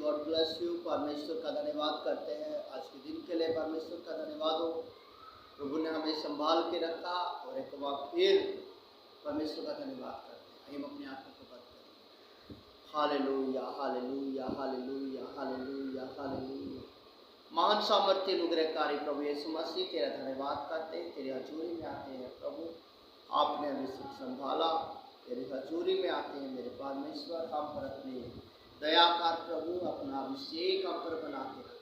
God bless you. परमेश्वर का धन्यवाद करते हैं आज के दिन के लिए। परमेश्वर का धन्यवाद हो, प्रभु ने हमें संभाल के रखा और एक बार फिर परमेश्वर का धन्यवाद करते हैं। हम अपने आत्मा को बंद करें। Hallelujah hallelujah hallelujah hallelujah hallelujah. महान सामर्थ्य अनुग्रहकारी प्रभु यीशु मसीह, तेरा धन्यवाद करते हैं, तेरी हजूरी में आते हैं। प्रभु आपने हमें संभाला, तेरी हजूरी में आते हैं मेरे परमेश्वर। हम पर अपने दयाकार प्रभु अपना अभिषेक हम पर बनाते हैं।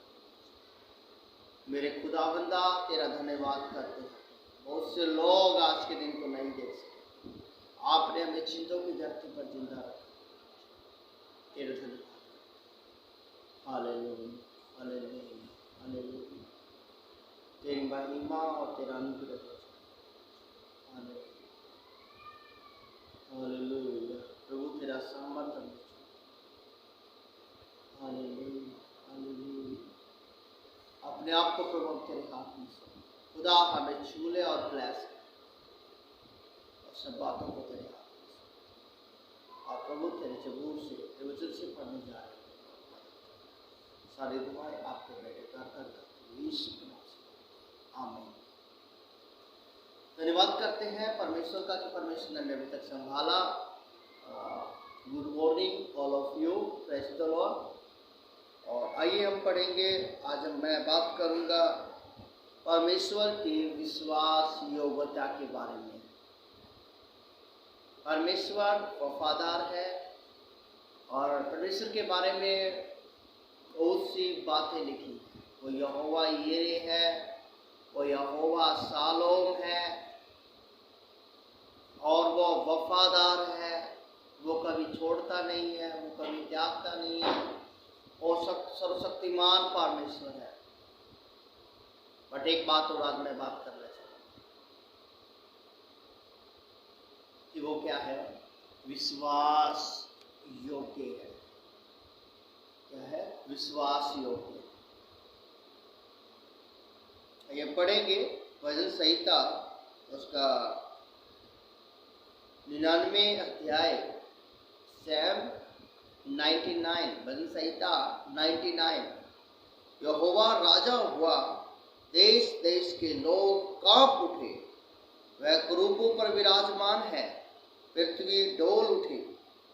मेरे खुदाबंदा तेरा धन्यवाद करते हैं। बहुत से लोग आज के दिन को नहीं देख सकते, आपने हमें चिंतों की धरती पर जिंदा रखा, तेरा धन्यवाद। Hallelujah hallelujah hallelujah. तेरी महिमा और तेरा अनुग्रह। हालेलुया। प्रभु तेरा सामर्थ्य। Hallelujah hallelujah. अपने आप को प्रभु तेरे हाथ में खुदा हमें छू ले और ब्लेस और सब बातों को तेरे हाथ में। और प्रभु तेरे जबूर से वचन से पढ़ने जा रहे हैं। सारी दुआएं आपके बेटे कर यीशु के नाम से आमीन। धन्यवाद करते हैं परमेश्वर का कि परमेश्वर ने हमें अभी तक संभाला। Good morning all of you, praise the Lord. और आइए हम पढ़ेंगे। आज मैं बात करूंगा परमेश्वर की विश्वास योग्यता के बारे में। परमेश्वर वफादार है और परमेश्वर के बारे में बहुत सी बातें लिखी हैं। वो यहोवा यीरे है, वो यहोवा शालोम है और वो वफादार है। वो कभी छोड़ता नहीं है, वो कभी त्यागता नहीं है। और सर्वशक्तिमान परमेश्वर है। बट एक बात और आज मैं बात करना चाहता हूँ कि वो क्या है? विश्वास योग्य है। क्या है? विश्वास योग्य। ये पढ़ेंगे भजन संहिता उसका 99 अध्याय सैम 99, भजन संहिता 99। यहोवा राजा हुआ, देश देश के लोग कांप उठे। वह करूबों पर विराजमान है, पृथ्वी डोल उठी।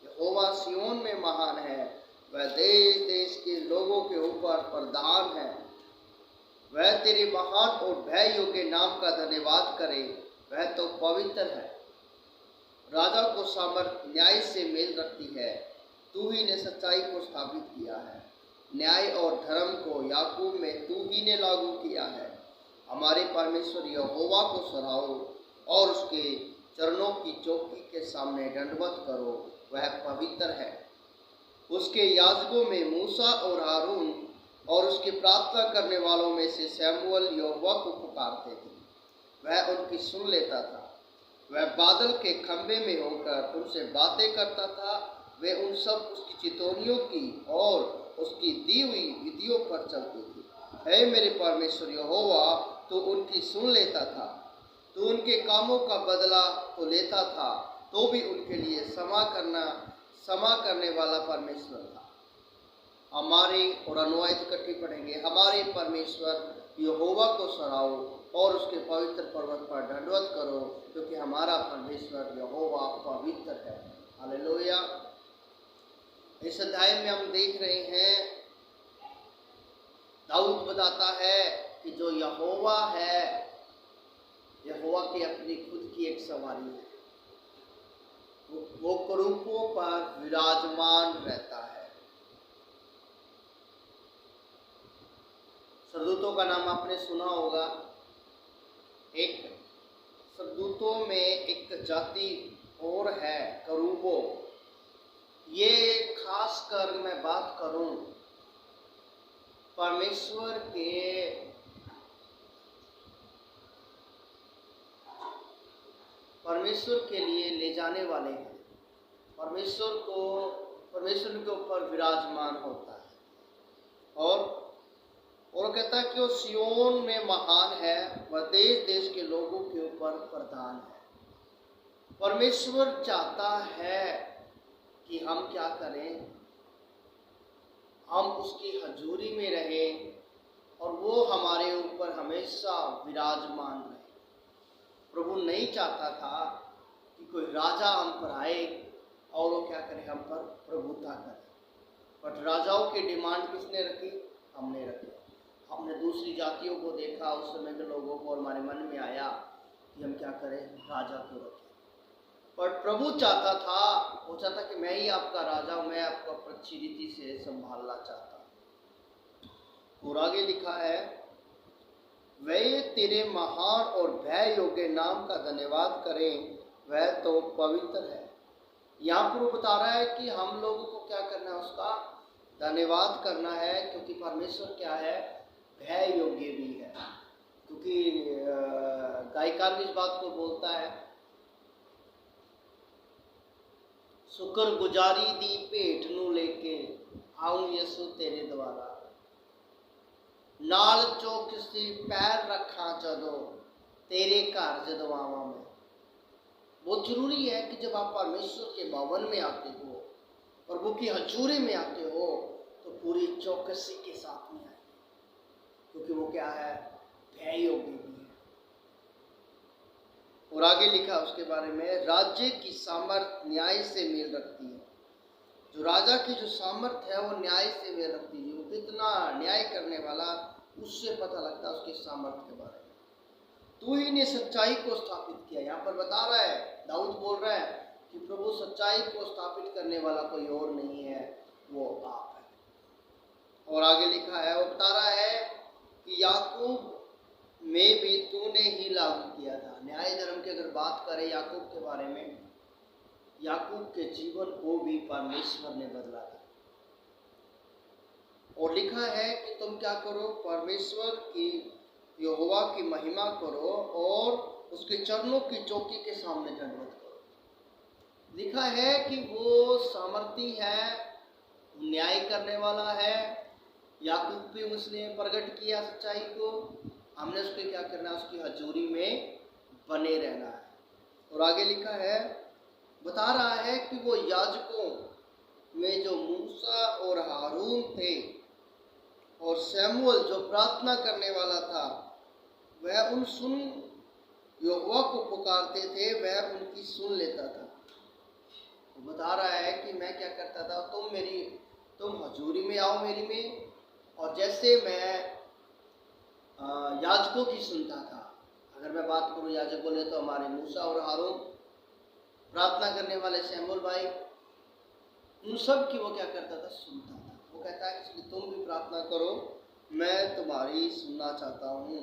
यहोवा सियोन में महान है, वह देश देश के लोगों के ऊपर प्रधान है। वह तेरे महान और भय योग्य नाम का धन्यवाद करे, वह तो पवित्र है। राजा को सामर्थ न्याय से मेल रखती है, तू ही ने सच्चाई को स्थापित किया है। न्याय और धर्म को याकूब में तू ही ने लागू किया है। हमारे परमेश्वर यहोवा को सराहो और उसके चरणों की चौकी के सामने दंडवत करो, वह पवित्र है। उसके याजकों में मूसा और हारून और उसके प्रार्थना करने वालों में से शमूएल यहोवा को पुकारते थे, वह उनकी सुन लेता था। वह बादल के खंभे में होकर उनसे बातें करता था। वे उन सब उसकी चितौनियों की और उसकी दी हुई विधियों पर चलते थे। हे मेरे परमेश्वर यहोवा, तो उनकी सुन लेता था, तो उनके कामों का बदला तो लेता था, तो भी उनके लिए क्षमा करने वाला परमेश्वर था। हमारे और अनुवाद इकट्ठी पढ़ेंगे। हमारे परमेश्वर यहोवा को सराहो और उसके पवित्र पर्वत पर दंडवत करो, क्योंकि हमारा परमेश्वर यहोवा पवित्र है। हालेलुया। इस अध्याय में हम देख रहे हैं दाऊद बताता है कि जो यहोवा है, यहोवा की अपनी खुद की एक सवारी है। वो करूबों पर विराजमान रहता है। सरदूतों का नाम आपने सुना होगा। एक सरदूतों में एक जाति और है, करूबों। ये खासकर मैं बात करूं परमेश्वर के लिए ले जाने वाले हैं। परमेश्वर के ऊपर विराजमान होता है और कहता है कि वो सियोन में महान है, वह देश देश के लोगों के ऊपर प्रधान है। परमेश्वर चाहता है कि हम क्या करें? हम उसकी हजूरी में रहें और वो हमारे ऊपर हमेशा विराजमान रहे। प्रभु नहीं चाहता था कि कोई राजा हम पर आए और वो क्या करे, हम पर प्रभुता करे। बट राजाओं की डिमांड किसने रखी? हमने रखी। हमने दूसरी जातियों को देखा, उस समय के लोगों को, और हमारे मन में आया कि हम क्या करें, राजा को रखें। पर प्रभु चाहता था, वो चाहता कि मैं ही आपका राजा हूं, मैं आपको अच्छी रीति से संभालना चाहता हूं। और आगे लिखा है, वे तेरे महान और भय योग्य नाम का धन्यवाद करें, वह तो पवित्र है। यहाँ पर वो बता रहा है कि हम लोगों को क्या करना है, उसका धन्यवाद करना है, क्योंकि परमेश्वर क्या है, भय योग्य भी है। क्योंकि गायकार भी इस बात को बोलता है, शुक्र गुजारी दी भेंट नू लेके आऊं यसु तेरे द्वारा, नाल चौकसी पैर रखा जदों तेरे घर जदवावा में। बहुत जरूरी है कि जब आप परमेश्वर के भवन में आते हो, प्रभु की हजूरी में आते हो, तो पूरी चौकसी के साथ में आए, क्योंकि वो क्या है, भय योग्य भी है। और आगे लिखा उसके बारे में, राज्य की सामर्थ न्याय से मेल रखती है। जो राजा की जो सामर्थ है वो न्याय से मेल रखती है। वो कितना न्याय करने वाला, उससे पता लगता है उसके सामर्थ के बारे में। तू ही ने सच्चाई को स्थापित किया। यहाँ पर बता रहा है, दाऊद बोल रहा है कि प्रभु सच्चाई को स्थापित करने वाला कोई और नहीं है, वो आप है। और आगे लिखा है, वो बता रहा है कि याकूब में भी तूने ही लागू किया था। न्याय धर्म की अगर बात करें याकूब के बारे में, याकूब के जीवन को भी परमेश्वर ने बदला था। और लिखा है कि तुम क्या करो, परमेश्वर की, यहोवा की महिमा करो और उसके चरणों की चौकी के सामने दंडवत करो। लिखा है कि वो सामर्थी है, न्याय करने वाला है। याकूब भी उसने प्रकट किया सच्चाई को, हमने उसको क्या करना है, उसकी हजूरी में बने रहना है। और आगे लिखा है, बता रहा है कि वो याजकों में जो मूसा और हारून थे और शमूएल जो प्रार्थना करने वाला था, वह उन सुन यहोवा को पुकारते थे, वह उनकी सुन लेता था। वो बता रहा है कि मैं क्या करता था, तुम हजूरी में आओ मेरी में, और जैसे मैं याजकों की सुनता था। अगर मैं बात करूं याजक बोले तो हमारे मूसा और हारून, प्रार्थना करने वाले शमूएल भाई, उन सब की वो क्या करता था, सुनता था। वो कहता है कि तुम भी प्रार्थना करो, मैं तुम्हारी सुनना चाहता हूँ।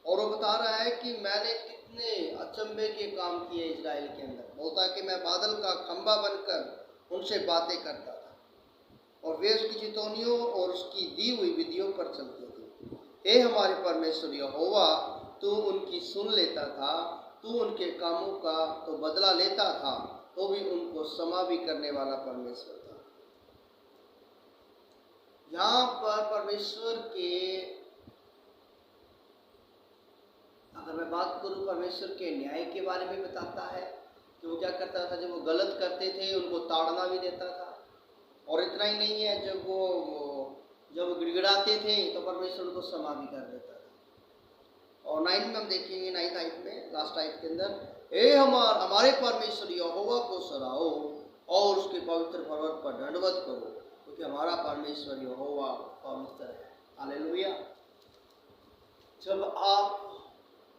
और वो बता रहा है कि मैंने कितने अचंभे के काम किए इजराइल के अंदर। बोलता है कि मैं बादल का खंबा बनकर उनसे बातें करता था और वे उसकी चितौनियों और उसकी दी हुई विधियों पर चलते थे। हे हमारे परमेश्वर यहोवा, तू उनकी सुन लेता था, तू उनके कामों का तो बदला लेता था, तो भी उनको क्षमा भी करने वाला परमेश्वर था। यहाँ पर परमेश्वर के, अगर मैं बात करूं परमेश्वर के न्याय के बारे में बताता है कि वो क्या करता था, जब वो गलत करते थे उनको ताड़ना भी देता था। और इतना ही नहीं है, जब गिड़गिड़ाते थे तो परमेश्वर उनको क्षमा भी कर देता था। और 9 में हम देखेंगे, 9th आयत में, लास्ट आयत के अंदर, हे हमारे परमेश्वर यहोवा को सराहो और उसके पवित्र पर्वत पर दंडवत करो, क्योंकि हमारा परमेश्वर यहोवा पवित्र है। हालेलुया। जब आप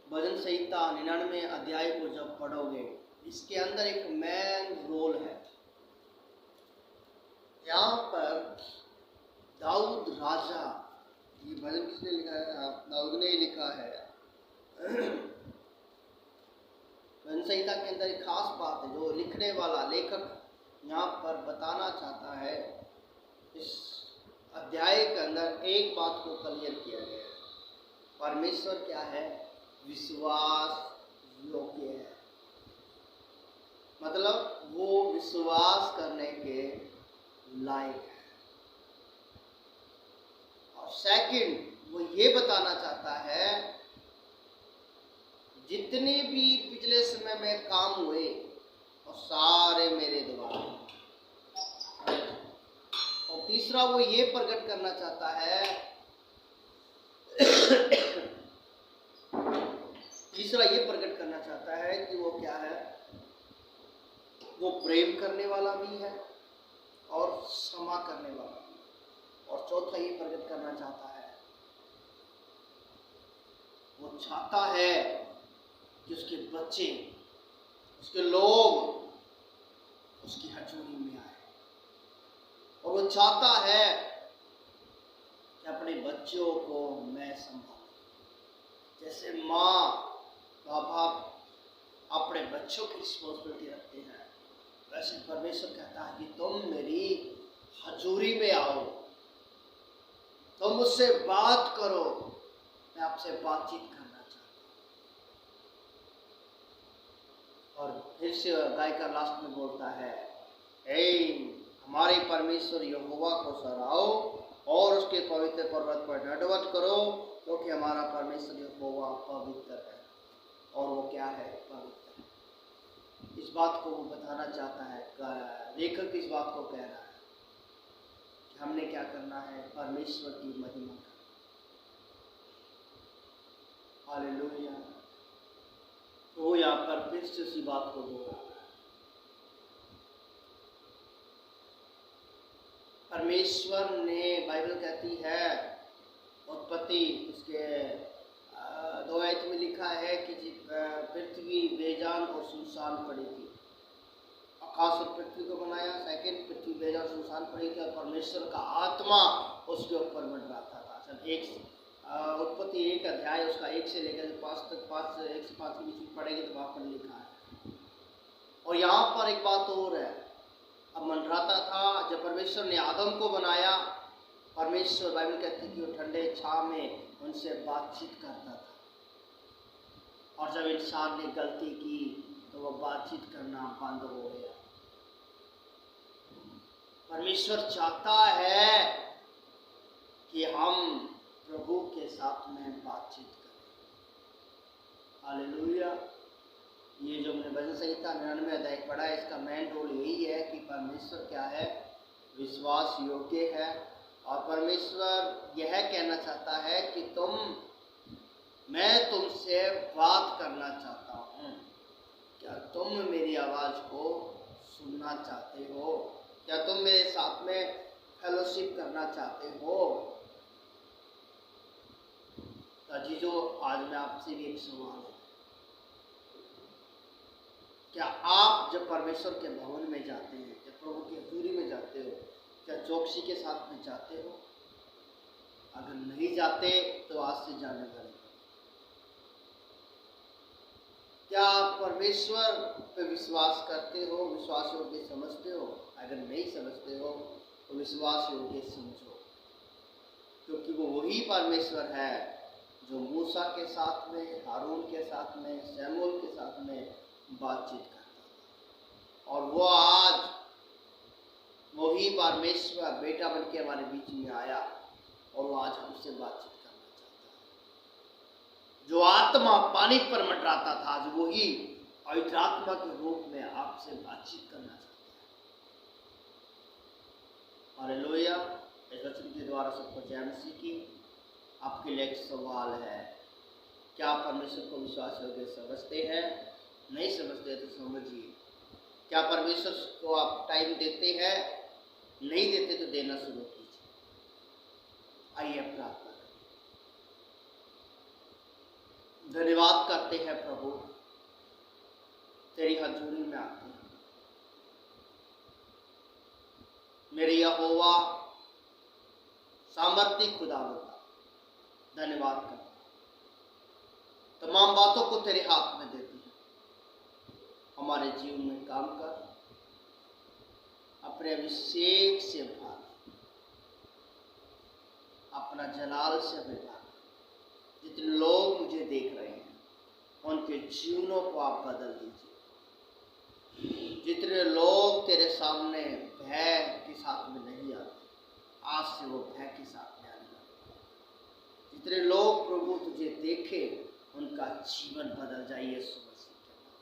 भजन संहिता 99 अध्याय को जब पढ़ोगे, इसके अंदर एक मेन रोल है। यहाँ पर दाऊद राजा, ये भजन किसने लिखा है, दाऊद ने ही लिखा है। भजन संहिता के अंदर एक खास बात है जो लिखने वाला लेखक यहाँ पर बताना चाहता है। इस अध्याय के अंदर एक बात को क्लियर किया गया है, परमेश्वर क्या है, विश्वास योग्य है। मतलब वो विश्वास करने के लायक है। और सेकंड, वो ये बताना चाहता है, जितने भी पिछले समय में काम हुए और सारे मेरे द्वारा। और तीसरा तीसरा वो ये प्रकट करना चाहता है तीसरा ये प्रकट करना चाहता है कि वो क्या है, वो प्रेम करने वाला भी है और क्षमा करने वाला भी। और चौथा ये प्रकट करना चाहता है, वो चाहता है कि उसके बच्चे, उसके लोग उसकी हजूरी में आए। और वो चाहता है कि अपने बच्चों को मैं संभालूं। जैसे माँ बाबा अपने बच्चों की रिस्पॉन्सिबिलिटी रखते हैं, वैसे परमेश्वर कहता है कि तुम मेरी हजूरी में आओ, तुम मुझसे बात करो, मैं आपसे बातचीत करना चाहता हूँ। और फिर से गाय का लास्ट में बोलता है, हमारे परमेश्वर यहोवा को सराहो और उसके पवित्र पर्वत पर दंडवत करो, क्योंकि हमारा परमेश्वर यहोवा पवित्र है। और वो क्या है? पवित्र है। इस बात को वो बताना चाहता है, लेखक इस बात को कह रहा है कि हमने क्या करना है, परमेश्वर की महिमा करना। हालेलुया। तो वो यहाँ पर फिर से उसी बात को बोल रहा है। परमेश्वर ने, बाइबल कहती है उत्पत्ति उसके 2 आयत में लिखा है कि पृथ्वी बेजान और सुनसान पड़ी थी। आकाश और पृथ्वी को बनाया, सेकंड पृथ्वी बेजान सुनसान पड़ी थी और परमेश्वर का आत्मा उसके ऊपर मंडराता था। उत्पत्ति 1 अध्याय उसका 1 से लेकर 5 तक, 1 से 5 के बीच में पढ़ेंगे तो वहाँ पर लिखा है। और यहाँ पर एक बात और है, अब मंडराता था। जब परमेश्वर ने आदम को बनाया, परमेश्वर, बाइबल कहती है कि वो ठंडे छांव में उनसे बातचीत करता था। और जब इंसान ने गलती की तो वो बातचीत करना बंद हो गया। परमेश्वर चाहता है कि हम प्रभु के साथ में बातचीत करें। हालेलुया। ये जो हमने भजन संहिता 99 अध्याय पढ़ा है, इसका मेन रोल यही है कि परमेश्वर क्या है, विश्वास योग्य है। और परमेश्वर यह कहना चाहता है कि मैं तुमसे बात करना चाहता हूँ। क्या तुम मेरी आवाज़ को सुनना चाहते हो? क्या तुम मेरे साथ में फेलोशिप करना चाहते हो? अजीजों, आज मैं आपसे भी एक सवाल है, क्या आप जब परमेश्वर के भवन में जाते हैं, जब प्रभु की हजूरी में जाते हो, क्या चौकसी के साथ में जाते हो? अगर नहीं जाते तो आज से जाने वाले। क्या आप परमेश्वर पे विश्वास करते हो, विश्वास योग्य समझते हो? अगर नहीं समझते हो तो विश्वास योग्य समझो, क्योंकि वो वही परमेश्वर है जो मूसा के साथ में, हारून के साथ में, शमूएल के साथ में बातचीत करता। और वो आज वही परमेश्वर बेटा बन के हमारे बीच में आया और वो आज हमसे बातचीत करना चाहता है। जो आत्मा पानी पर मंडराता था, आज वही पवित्र आत्मा के रूप में आपसे बातचीत करना चाहता है। हालेलुया। इस वचन के द्वारा सबको जय मसीह की। आपके लिए एक सवाल है, क्या आप परमेश्वर को विश्वास योग्य समझते हैं? नहीं समझते तो समझिए। क्या परमेश्वर को आप टाइम देते हैं? नहीं देते तो देना शुरू कीजिए। आइए प्रार्थना करें। धन्यवाद करते हैं प्रभु, तेरी हजूरी में आते हैं। मेरे यहोवा सामर्थी खुदा होता, धन्यवाद करता। तमाम बातों को तेरे हाथ में देती है। हमारे जीवन में काम कर, अपने अभिषेक से भर, अपना जलाल से भर। जितने लोग मुझे देख रहे हैं उनके जीवनों को आप बदल दीजिए। जितने लोग तेरे सामने भय के साथ में नहीं आते, आज से वो भय के साथ में आने लगे। जितने लोग प्रभु तुझे देखे उनका जीवन बदल जाए। यीशु मसीह के नाम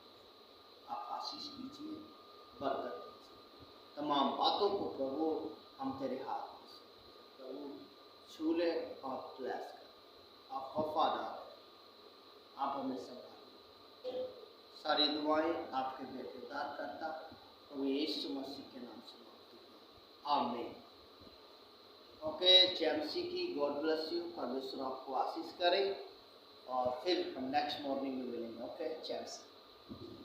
आप आशीष दीजिए, बरकत दीजिए। तमाम बातों को प्रभु हम तेरे हाथ में प्रभु छू ले और ब्लेस कर। आप वफादार हैं, आप हमें संभालिए। सारी दुआएं आपके बेटे दान करता प्रभु यीशु मसीह के नाम से मांगती हूँ, आमीन। ओके, जेएमसी की गॉड ब्लेस यू, परमेश्वर आपको आशीष करे और फिर हम नेक्स्ट मॉर्निंग में मिलेंगे। Okay, JMC.